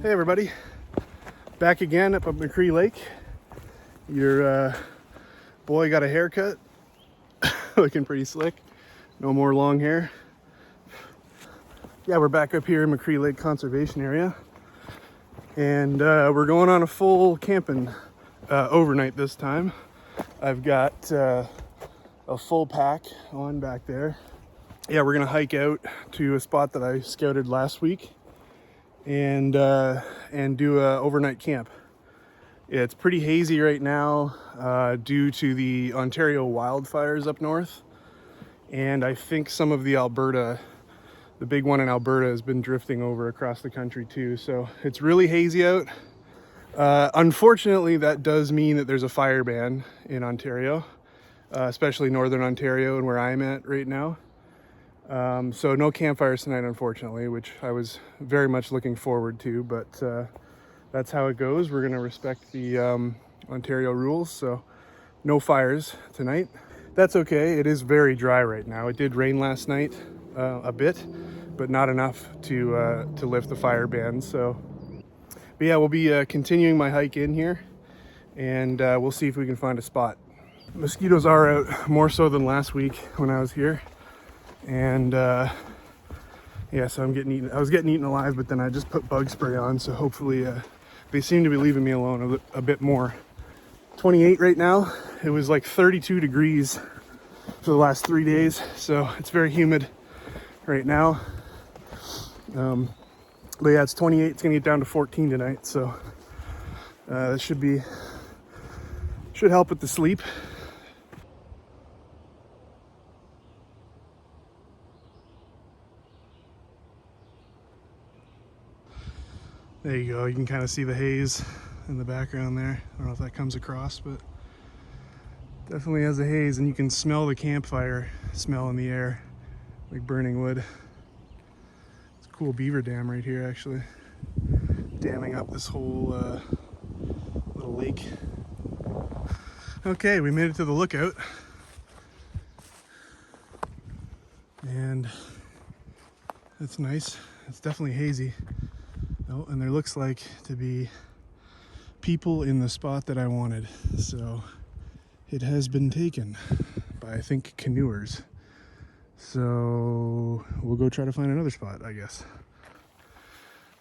Hey everybody, back again up at McCree Lake. Your boy got a haircut, looking pretty slick. No more long hair. Yeah, we're back up here in McCree Lake Conservation Area, and we're going on a full camping overnight this time. I've got a full pack on back there. Yeah, we're gonna hike out to a spot that I scouted last week and do a overnight camp. Yeah, it's pretty hazy right now due to the Ontario wildfires up north, and I think some of the big one in Alberta has been drifting over across the country too, so it's really hazy out. Unfortunately, that does mean that there's a fire ban in Ontario, especially Northern Ontario and where I'm at right now. So no campfires tonight, unfortunately, which I was very much looking forward to, but that's how it goes. We're going to respect the Ontario rules, so no fires tonight. That's okay. It is very dry right now. It did rain last night a bit, but not enough to lift the fire ban. So, but yeah, we'll be continuing my hike in here, and we'll see if we can find a spot. Mosquitoes are out more so than last week when I was here. And yeah, so I was getting eaten alive, but then I just put bug spray on, so hopefully they seem to be leaving me alone a bit more. 28 right now. It was like 32 degrees for the last 3 days, so it's very humid right now. But yeah, it's 28. It's gonna get down to 14 tonight, so that should help with the sleep. There you go, you can kind of see the haze in the background there. I don't know if that comes across, but definitely has a haze, and you can smell the campfire smell in the air, like burning wood. It's a cool beaver dam right here, actually, damming up this whole little lake. Okay, we made it to the lookout, and that's nice. It's definitely hazy. Oh, and there looks like to be people in the spot that I wanted. So it has been taken by, I think, canoers. So we'll go try to find another spot, I guess.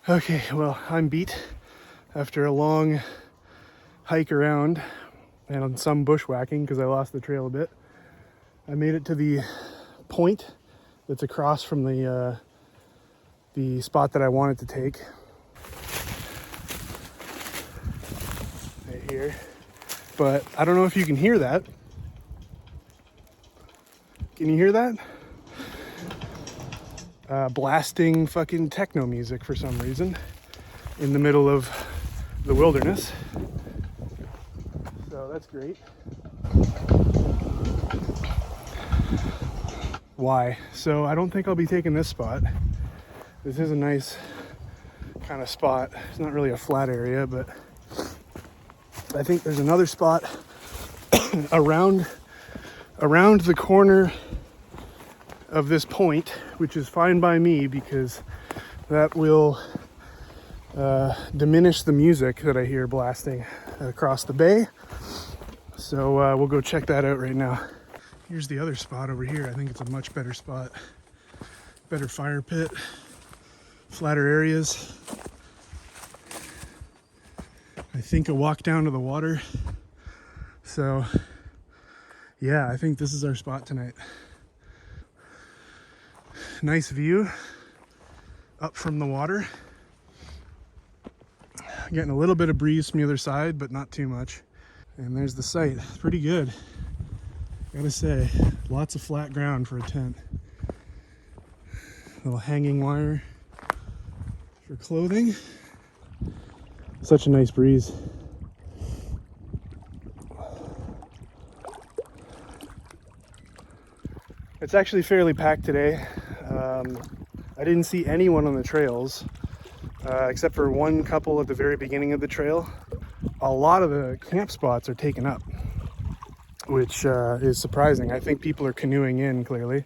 Okay, well, I'm beat after a long hike around and on some bushwhacking because I lost the trail a bit. I made it to the point that's across from the spot that I wanted to take. Here, but I don't know if you can hear that. Can you hear that? Blasting fucking techno music for some reason in the middle of the wilderness. So that's great. Why? So I don't think I'll be taking this spot. This is a nice kind of spot. It's not really a flat area, but I think there's another spot around the corner of this point, which is fine by me because that will diminish the music that I hear blasting across the bay. So we'll go check that out right now. Here's the other spot over here. I think it's a much better spot. Better fire pit, flatter areas. I think a walk down to the water. So yeah, I think this is our spot tonight. Nice view up from the water. Getting a little bit of breeze from the other side, but not too much. And there's the site. Pretty good, gotta say. Lots of flat ground for a tent. Little hanging wire for clothing. Such a nice breeze. It's actually fairly packed today. I didn't see anyone on the trails except for one couple at the very beginning of the trail. A lot of the camp spots are taken up, which is surprising. I think people are canoeing in clearly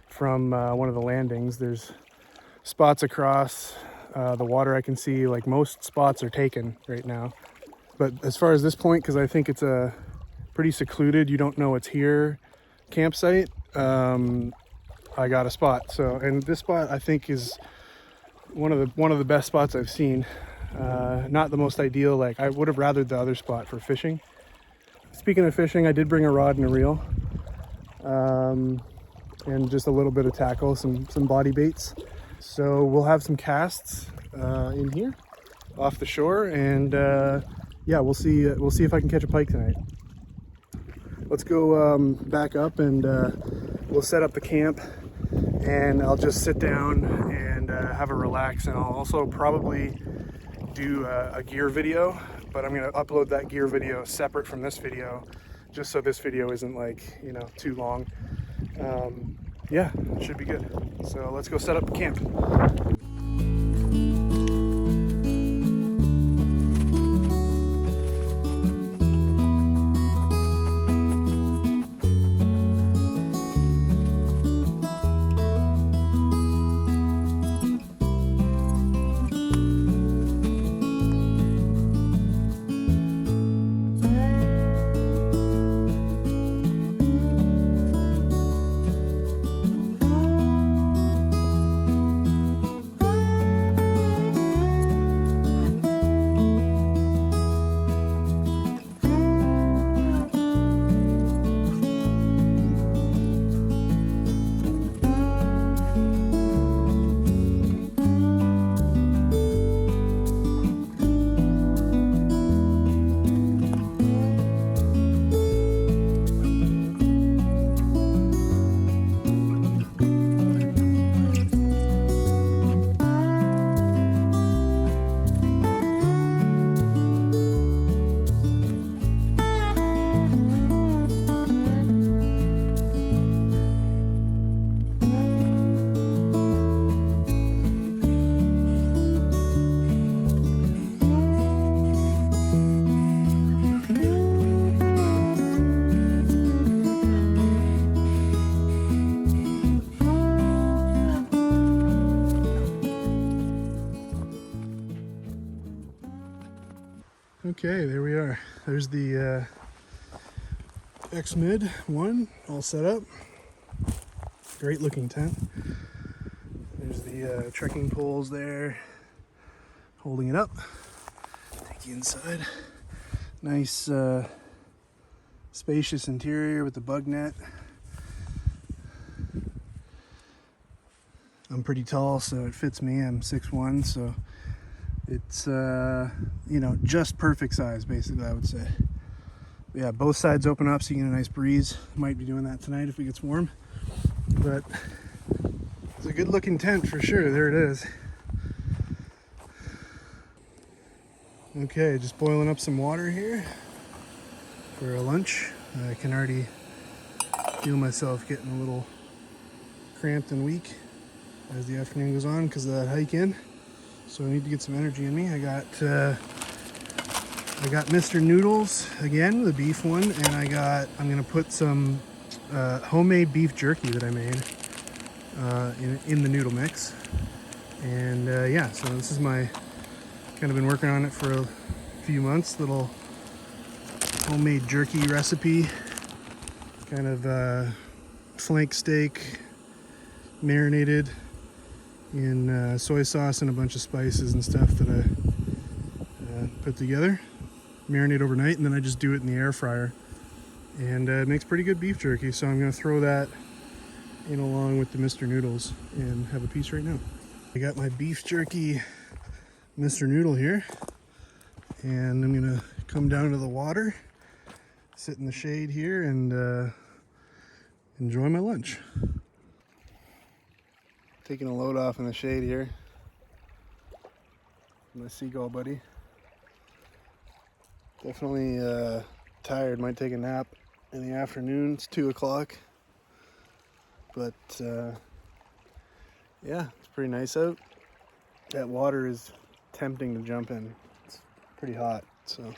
from one of the landings. There's spots across The water I can see, like most spots are taken right now. But as far as this point, because I think it's a pretty secluded, you don't know it's here campsite, I got a spot. So, and this spot I think is one of the best spots I've seen. Not the most ideal, like I would have rathered the other spot for fishing. Speaking of fishing, I did bring a rod and a reel, and just a little bit of tackle, some body baits. So we'll have some casts in here off the shore, and yeah, we'll see if I can catch a pike tonight. Let's go back up, and we'll set up the camp, and I'll just sit down and have a relax, and I'll also probably do a gear video, but I'm going to upload that gear video separate from this video, just so this video isn't like, you know, too long. Yeah, it should be good. So let's go set up the camp. Okay, there we are. There's the X-Mid 1 all set up. Great looking tent. There's the trekking poles there holding it up. Take you inside. Nice spacious interior with the bug net. I'm pretty tall, so it fits me. I'm 6'1", so it's you know, just perfect size basically, I would say. But yeah, both sides open up so you get a nice breeze. Might be doing that tonight if it gets warm, but it's a good looking tent for sure. There it is. Okay, just boiling up some water here for a lunch. I can already feel myself getting a little cramped and weak as the afternoon goes on because of that hike in. So I need to get some energy in me. I got Mr. Noodles again, the beef one, and I'm gonna put some homemade beef jerky that I made in the noodle mix. And yeah, so this is my, kind of been working on it for a few months, little homemade jerky recipe, kind of flank steak, marinated in soy sauce and a bunch of spices and stuff that I put together, marinate overnight, and then I just do it in the air fryer, and it makes pretty good beef jerky. So I'm going to throw that in along with the Mr. Noodles and have a piece right now. I got my beef jerky Mr. Noodle here, and I'm going to come down to the water, sit in the shade here, and enjoy my lunch. Taking a load off in the shade here. My seagull buddy. Definitely tired, might take a nap in the afternoon. It's 2 o'clock. But yeah, it's pretty nice out. That water is tempting to jump in. It's pretty hot, so.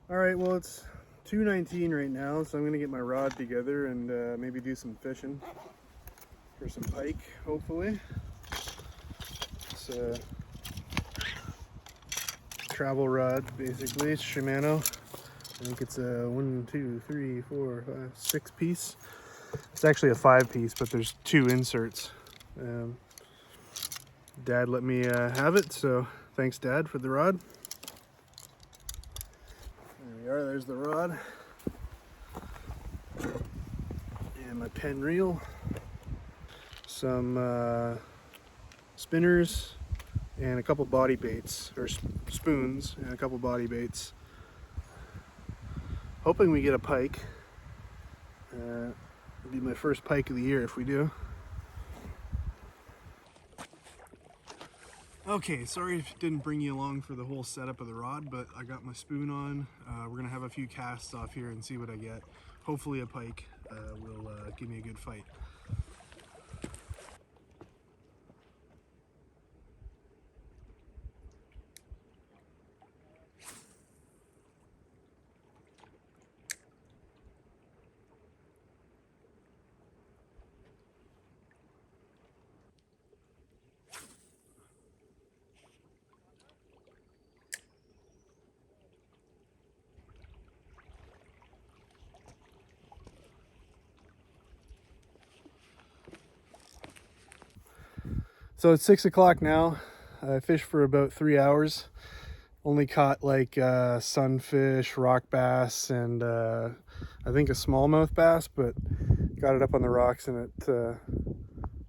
All right, well, it's 2:19 right now, so I'm gonna get my rod together and maybe do some fishing for some pike, hopefully. a travel rod, basically. It's Shimano. I think it's a 1, 2, 3, 4, 5, 6 piece. It's actually a 5 piece, but there's 2 inserts. Dad let me have it, so thanks, Dad, for the rod. There we are, there's the rod. And my pen reel. Some spinners and a couple body baits, or spoons and a couple body baits. Hoping we get a pike. It'll be my first pike of the year if we do. Okay, sorry if it didn't bring you along for the whole setup of the rod, but I got my spoon on. We're gonna have a few casts off here and see what I get. Hopefully a pike will give me a good fight. So it's 6 o'clock now. I fished for about 3 hours. Only caught like sunfish, rock bass, and I think a smallmouth bass, but got it up on the rocks and it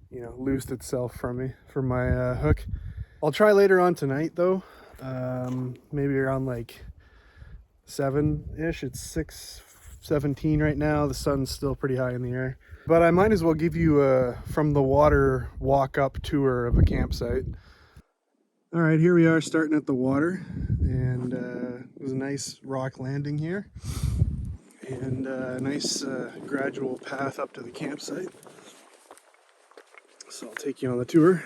you know, loosed itself from my hook. I'll try later on tonight though. Maybe around like 7-ish. It's 6:17 right now. The sun's still pretty high in the air. But I might as well give you a from the water walk up tour of the campsite. All right, here we are starting at the water, and it was a nice rock landing here, and a nice gradual path up to the campsite. So I'll take you on the tour.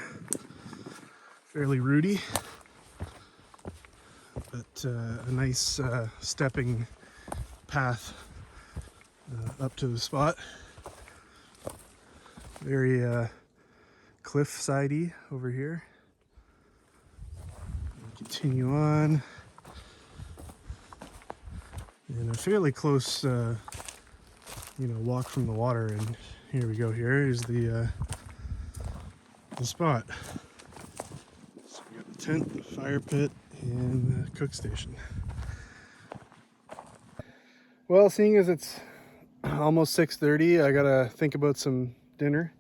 Fairly rooty, but a nice stepping path up to the spot. Very cliff-sidey over here. Continue on. And a fairly close, you know, walk from the water. And here we go. Here is the spot. So we got the tent, the fire pit, and the cook station. Well, seeing as it's almost 6:30, I gotta think about some dinner.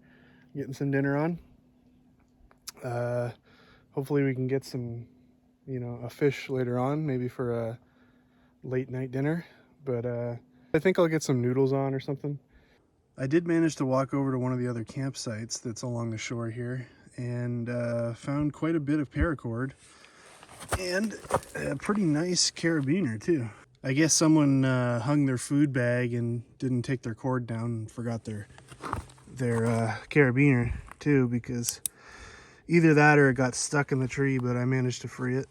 Getting some dinner on. Hopefully we can get some, you know, a fish later on, maybe for a late night dinner. But I think I'll get some noodles on or something. I did manage to walk over to one of the other campsites that's along the shore here and found quite a bit of paracord and a pretty nice carabiner too. I guess someone hung their food bag and didn't take their cord down and forgot their carabiner too, because either that or it got stuck in the tree, but I managed to free it.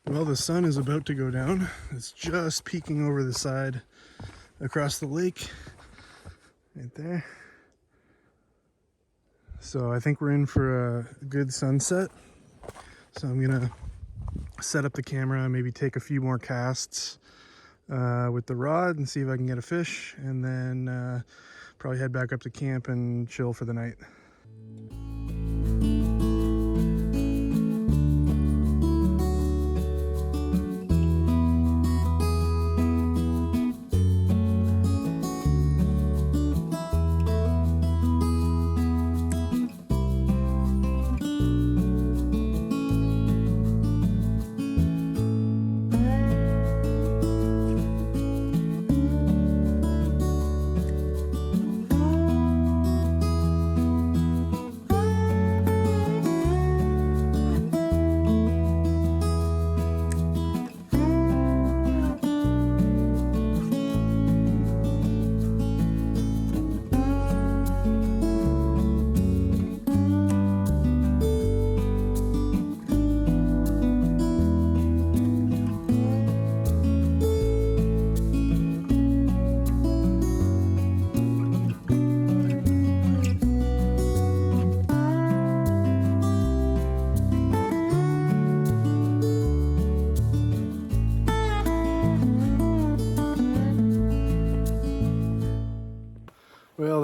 Well, the sun is about to go down. It's just peeking over the side across the lake right there. So I think we're in for a good sunset. So I'm gonna set up the camera, maybe take a few more casts with the rod and see if I can get a fish, and then probably head back up to camp and chill for the night.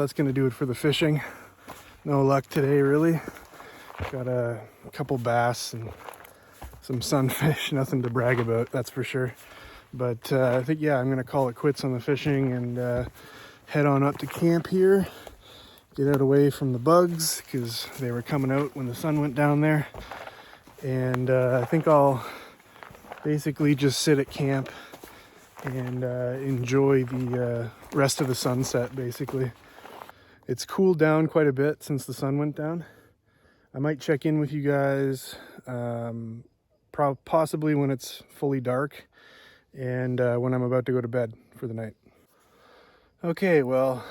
that's gonna do it for the fishing. No luck today, really. Got a couple bass and some sunfish, nothing to brag about, that's for sure. But I think, yeah, I'm gonna call it quits on the fishing and head on up to camp here. Get out away from the bugs because they were coming out when the sun went down there. And I think I'll basically just sit at camp and enjoy the rest of the sunset, basically. It's cooled down quite a bit since the sun went down. I might check in with you guys possibly when it's fully dark and when I'm about to go to bed for the night. Okay, well,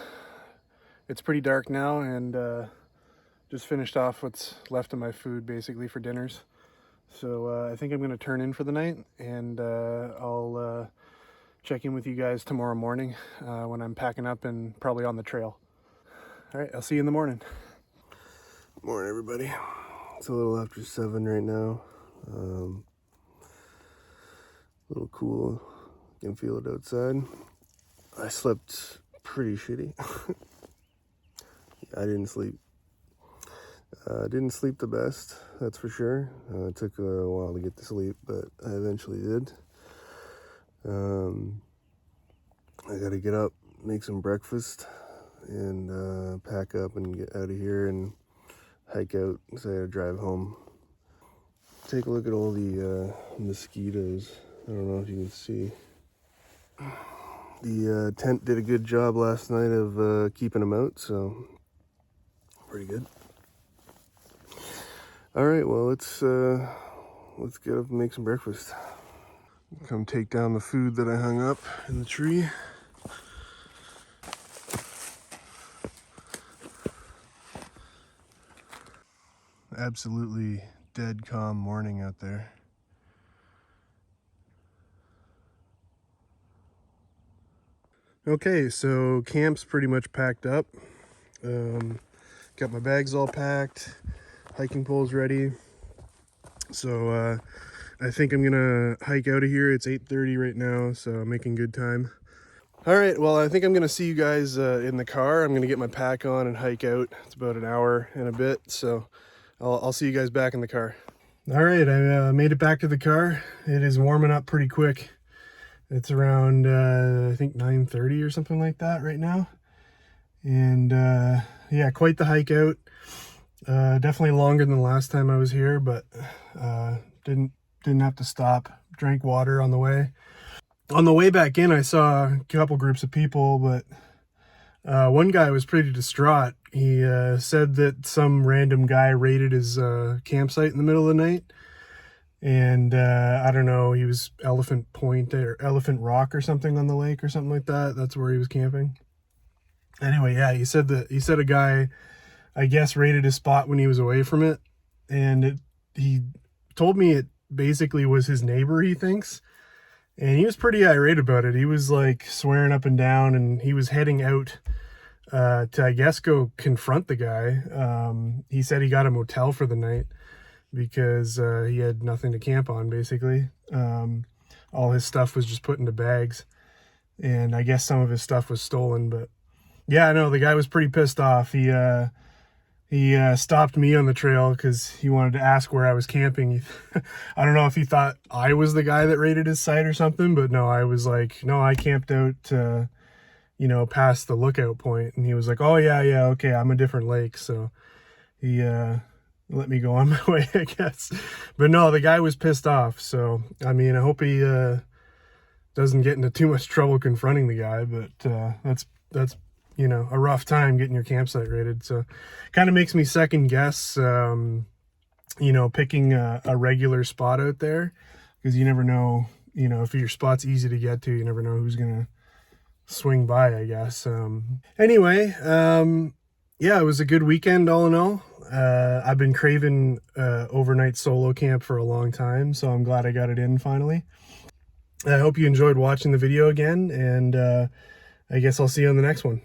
it's pretty dark now, and just finished off what's left of my food basically for dinners. So I think I'm going to turn in for the night, and I'll check in with you guys tomorrow morning when I'm packing up and probably on the trail. All right, I'll see you in the morning. Morning, everybody. It's a little after 7 right now. A little cool. You can feel it outside. I slept pretty shitty. I didn't sleep. Didn't sleep the best, that's for sure. It took a while to get to sleep, but I eventually did. I gotta get up, make some breakfast, and pack up and get out of here and hike out, so I gotta drive home. Take a look at all the mosquitoes. I don't know if you can see. The tent did a good job last night of keeping them out, so pretty good. All right, well, let's get up and make some breakfast. Come take down the food that I hung up in the tree. Absolutely dead calm morning out there. Okay, so camp's pretty much packed up. Got my bags all packed, hiking poles ready. So I think I'm gonna hike out of here. It's 8:30 right now, so I'm making good time. All right, well, I think I'm gonna see you guys in the car. I'm gonna get my pack on and hike out. It's about an hour and a bit, so I'll see you guys back in the car. All right, I made it back to the car. It is warming up pretty quick. It's around, I think 9:30 or something like that right now. And yeah, quite the hike out. Definitely longer than the last time I was here, but didn't have to stop. Drank water on the way. On the way back in, I saw a couple groups of people, but one guy was pretty distraught. He said that some random guy raided his campsite in the middle of the night. And I don't know, he was Elephant Point or Elephant Rock or something on the lake or something like that. That's where he was camping. Anyway, yeah, he said a guy, I guess, raided his spot when he was away from it. And he told me it basically was his neighbor, he thinks. And he was pretty irate about it. He was like swearing up and down, and he was heading out to, I guess, go confront the guy. He said he got a motel for the night because he had nothing to camp on, basically. All his stuff was just put into bags, and I guess some of his stuff was stolen. But yeah, no, the guy was pretty pissed off. He stopped me on the trail because he wanted to ask where I was camping. I don't know if he thought I was the guy that raided his site or something, but no, I was like, no, I camped out past the lookout point. And he was like, oh yeah, okay, I'm a different lake. So he let me go on my way, I guess. But no, the guy was pissed off. So, I mean, I hope he doesn't get into too much trouble confronting the guy, but that's a rough time getting your campsite raided. So kind of makes me second guess, picking a regular spot out there, because you never know, if your spot's easy to get to, you never know who's going to swing by, I guess. Anyway, yeah, it was a good weekend all in all. I've been craving overnight solo camp for a long time, so I'm glad I got it in finally. I hope you enjoyed watching the video again, and I guess I'll see you on the next one.